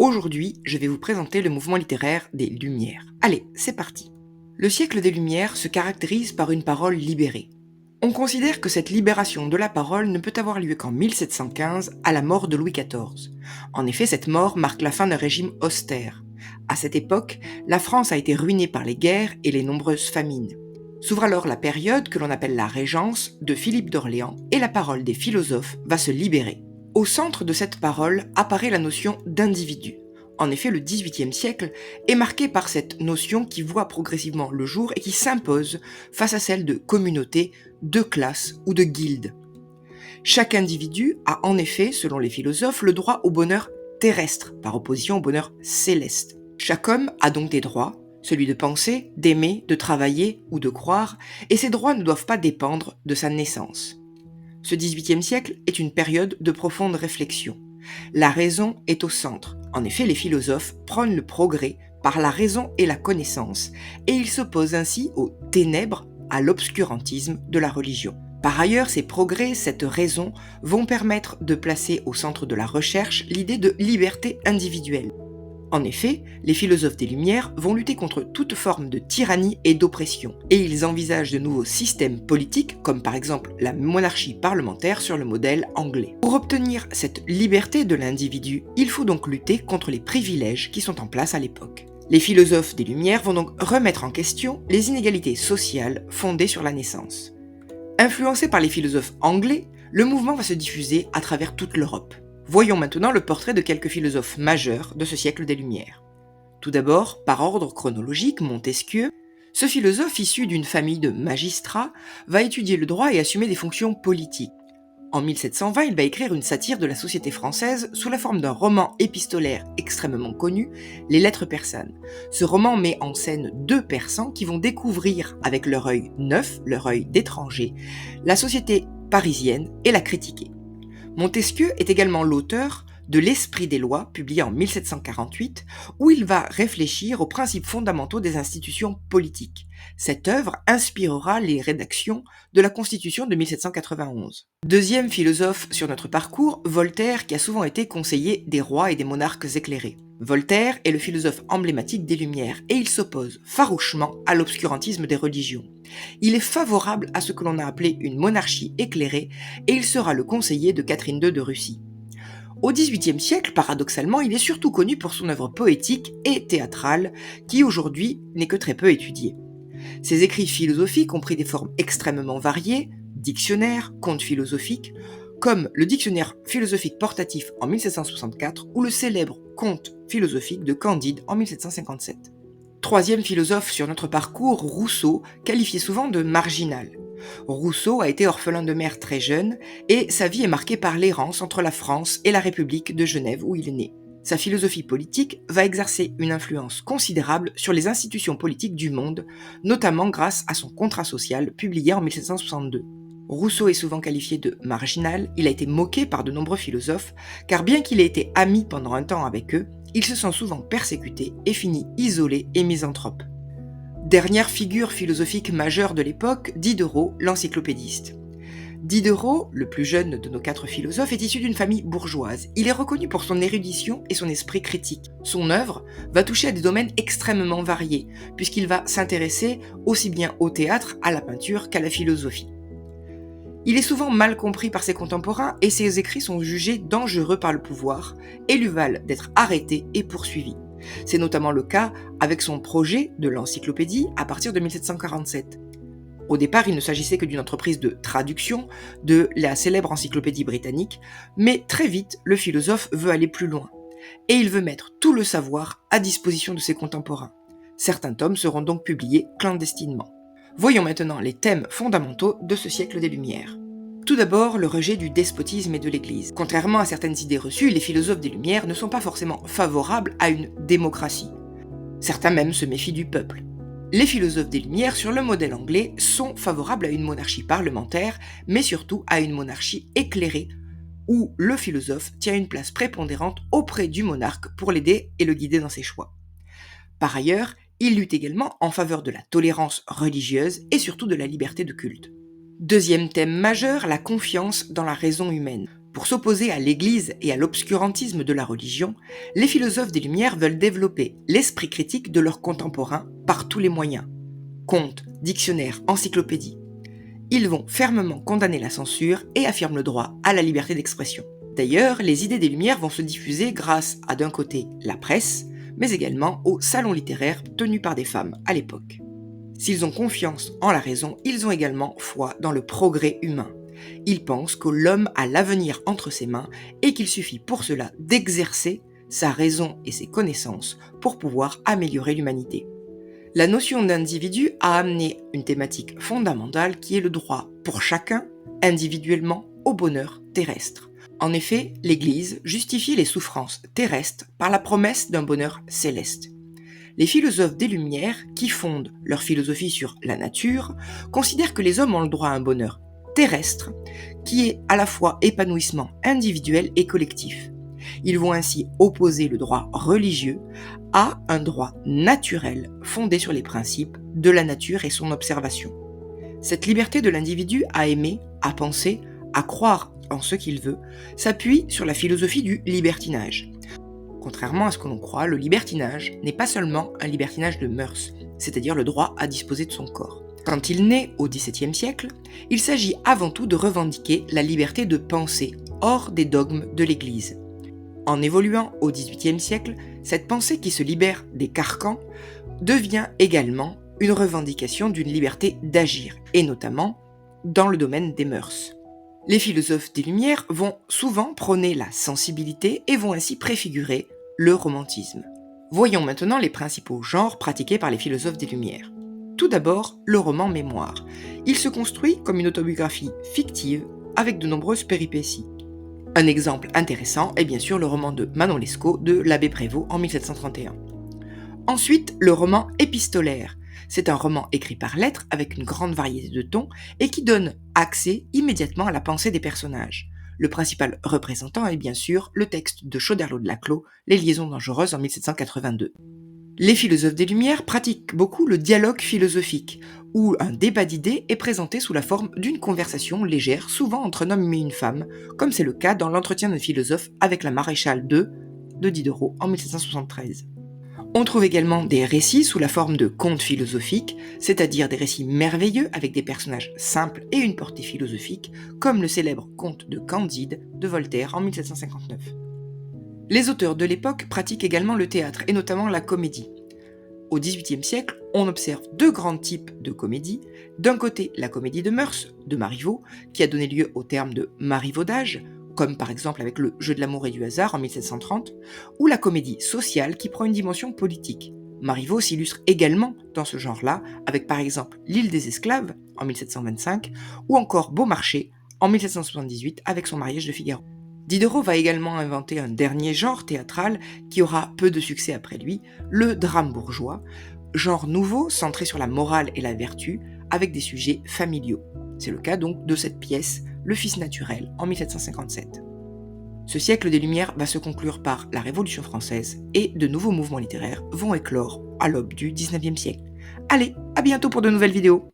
Aujourd'hui, je vais vous présenter le mouvement littéraire des Lumières. Allez, c'est parti. Le siècle des Lumières se caractérise par une parole libérée. On considère que cette libération de la parole ne peut avoir lieu qu'en 1715, à la mort de Louis XIV. En effet, cette mort marque la fin d'un régime austère. À cette époque, la France a été ruinée par les guerres et les nombreuses famines. S'ouvre alors la période que l'on appelle la Régence de Philippe d'Orléans et la parole des philosophes va se libérer. Au centre de cette parole apparaît la notion d'individu. En effet, le XVIIIe siècle est marqué par cette notion qui voit progressivement le jour et qui s'impose face à celle de communauté, de classe ou de guilde. Chaque individu a en effet, selon les philosophes, le droit au bonheur terrestre, par opposition au bonheur céleste. Chaque homme a donc des droits, celui de penser, d'aimer, de travailler ou de croire, et ces droits ne doivent pas dépendre de sa naissance. Ce XVIIIe siècle est une période de profonde réflexion. La raison est au centre. En effet, les philosophes prônent le progrès par la raison et la connaissance, et ils s'opposent ainsi aux ténèbres, à l'obscurantisme de la religion. Par ailleurs, ces progrès, cette raison, vont permettre de placer au centre de la recherche l'idée de liberté individuelle. En effet, les philosophes des Lumières vont lutter contre toute forme de tyrannie et d'oppression, et ils envisagent de nouveaux systèmes politiques, comme par exemple la monarchie parlementaire sur le modèle anglais. Pour obtenir cette liberté de l'individu, il faut donc lutter contre les privilèges qui sont en place à l'époque. Les philosophes des Lumières vont donc remettre en question les inégalités sociales fondées sur la naissance. Influencé par les philosophes anglais, le mouvement va se diffuser à travers toute l'Europe. Voyons maintenant le portrait de quelques philosophes majeurs de ce siècle des Lumières. Tout d'abord, par ordre chronologique, Montesquieu. Ce philosophe issu d'une famille de magistrats va étudier le droit et assumer des fonctions politiques. En 1720, il va écrire une satire de la société française sous la forme d'un roman épistolaire extrêmement connu, Les Lettres persanes. Ce roman met en scène deux persans qui vont découvrir avec leur œil neuf, leur œil d'étranger, la société parisienne et la critiquer. Montesquieu est également l'auteur de L'Esprit des lois, publié en 1748, où il va réfléchir aux principes fondamentaux des institutions politiques. Cette œuvre inspirera les rédactions de la Constitution de 1791. Deuxième philosophe sur notre parcours, Voltaire, qui a souvent été conseiller des rois et des monarques éclairés. Voltaire est le philosophe emblématique des Lumières et il s'oppose farouchement à l'obscurantisme des religions. Il est favorable à ce que l'on a appelé une monarchie éclairée et il sera le conseiller de Catherine II de Russie. Au XVIIIe siècle, paradoxalement, il est surtout connu pour son œuvre poétique et théâtrale qui aujourd'hui n'est que très peu étudiée. Ses écrits philosophiques ont pris des formes extrêmement variées, dictionnaires, contes philosophiques, comme le dictionnaire philosophique portatif en 1764 ou le célèbre conte philosophique de Candide en 1757. Troisième philosophe sur notre parcours, Rousseau, qualifié souvent de marginal. Rousseau a été orphelin de mère très jeune et sa vie est marquée par l'errance entre la France et la République de Genève où il est né. Sa philosophie politique va exercer une influence considérable sur les institutions politiques du monde, notamment grâce à son Contrat social publié en 1762. Rousseau est souvent qualifié de marginal, il a été moqué par de nombreux philosophes, car bien qu'il ait été ami pendant un temps avec eux, il se sent souvent persécuté et finit isolé et misanthrope. Dernière figure philosophique majeure de l'époque, Diderot, l'encyclopédiste. Diderot, le plus jeune de nos quatre philosophes, est issu d'une famille bourgeoise. Il est reconnu pour son érudition et son esprit critique. Son œuvre va toucher à des domaines extrêmement variés, puisqu'il va s'intéresser aussi bien au théâtre, à la peinture qu'à la philosophie. Il est souvent mal compris par ses contemporains et ses écrits sont jugés dangereux par le pouvoir et lui valent d'être arrêté et poursuivi. C'est notamment le cas avec son projet de l'encyclopédie à partir de 1747. Au départ, il ne s'agissait que d'une entreprise de traduction de la célèbre encyclopédie britannique, mais très vite, le philosophe veut aller plus loin. Et il veut mettre tout le savoir à disposition de ses contemporains. Certains tomes seront donc publiés clandestinement. Voyons maintenant les thèmes fondamentaux de ce siècle des Lumières. Tout d'abord, le rejet du despotisme et de l'Église. Contrairement à certaines idées reçues, les philosophes des Lumières ne sont pas forcément favorables à une démocratie. Certains même se méfient du peuple. Les philosophes des Lumières, sur le modèle anglais, sont favorables à une monarchie parlementaire, mais surtout à une monarchie éclairée, où le philosophe tient une place prépondérante auprès du monarque pour l'aider et le guider dans ses choix. Par ailleurs, il lutte également en faveur de la tolérance religieuse et surtout de la liberté de culte. Deuxième thème majeur, la confiance dans la raison humaine. Pour s'opposer à l'Église et à l'obscurantisme de la religion, les philosophes des Lumières veulent développer l'esprit critique de leurs contemporains par tous les moyens. Contes, dictionnaires, encyclopédies. Ils vont fermement condamner la censure et affirment le droit à la liberté d'expression. D'ailleurs, les idées des Lumières vont se diffuser grâce à d'un côté la presse, mais également aux salons littéraires tenus par des femmes à l'époque. S'ils ont confiance en la raison, ils ont également foi dans le progrès humain. Ils pensent que l'homme a l'avenir entre ses mains et qu'il suffit pour cela d'exercer sa raison et ses connaissances pour pouvoir améliorer l'humanité. La notion d'individu a amené une thématique fondamentale qui est le droit pour chacun, individuellement, au bonheur terrestre. En effet, l'Église justifiait les souffrances terrestres par la promesse d'un bonheur céleste. Les philosophes des Lumières, qui fondent leur philosophie sur la nature, considèrent que les hommes ont le droit à un bonheur terrestre, qui est à la fois épanouissement individuel et collectif. Ils vont ainsi opposer le droit religieux à un droit naturel fondé sur les principes de la nature et son observation. Cette liberté de l'individu à aimer, à penser, à croire en ce qu'il veut, s'appuie sur la philosophie du libertinage. Contrairement à ce que l'on croit, le libertinage n'est pas seulement un libertinage de mœurs, c'est-à-dire le droit à disposer de son corps. Quand il naît au XVIIe siècle, il s'agit avant tout de revendiquer la liberté de penser hors des dogmes de l'Église. En évoluant au XVIIIe siècle, cette pensée qui se libère des carcans devient également une revendication d'une liberté d'agir, et notamment dans le domaine des mœurs. Les philosophes des Lumières vont souvent prôner la sensibilité et vont ainsi préfigurer le romantisme. Voyons maintenant les principaux genres pratiqués par les philosophes des Lumières. Tout d'abord, le roman mémoire. Il se construit comme une autobiographie fictive avec de nombreuses péripéties. Un exemple intéressant est bien sûr le roman de Manon Lescaut de l'abbé Prévost en 1731. Ensuite, le roman épistolaire. C'est un roman écrit par lettres avec une grande variété de tons et qui donne accès immédiatement à la pensée des personnages. Le principal représentant est bien sûr le texte de Choderlos de Laclos, Les liaisons dangereuses en 1782. Les philosophes des Lumières pratiquent beaucoup le dialogue philosophique, où un débat d'idées est présenté sous la forme d'une conversation légère, souvent entre un homme et une femme, comme c'est le cas dans l'entretien d'un philosophe avec la maréchale de Diderot en 1773. On trouve également des récits sous la forme de contes philosophiques, c'est-à-dire des récits merveilleux avec des personnages simples et une portée philosophique, comme le célèbre conte de Candide de Voltaire en 1759. Les auteurs de l'époque pratiquent également le théâtre, et notamment la comédie. Au XVIIIe siècle, on observe deux grands types de comédie. D'un côté, la comédie de mœurs, de Marivaux, qui a donné lieu au terme de marivaudage, comme par exemple avec le Jeu de l'amour et du hasard en 1730, ou la comédie sociale qui prend une dimension politique. Marivaux s'illustre également dans ce genre-là, avec par exemple L'île des esclaves en 1725, ou encore Beaumarchais en 1778 avec son mariage de Figaro. Diderot va également inventer un dernier genre théâtral qui aura peu de succès après lui, le drame bourgeois, genre nouveau centré sur la morale et la vertu, avec des sujets familiaux. C'est le cas donc de cette pièce, Le Fils naturel, en 1757. Ce siècle des Lumières va se conclure par la Révolution française et de nouveaux mouvements littéraires vont éclore à l'aube du XIXe siècle. Allez, à bientôt pour de nouvelles vidéos.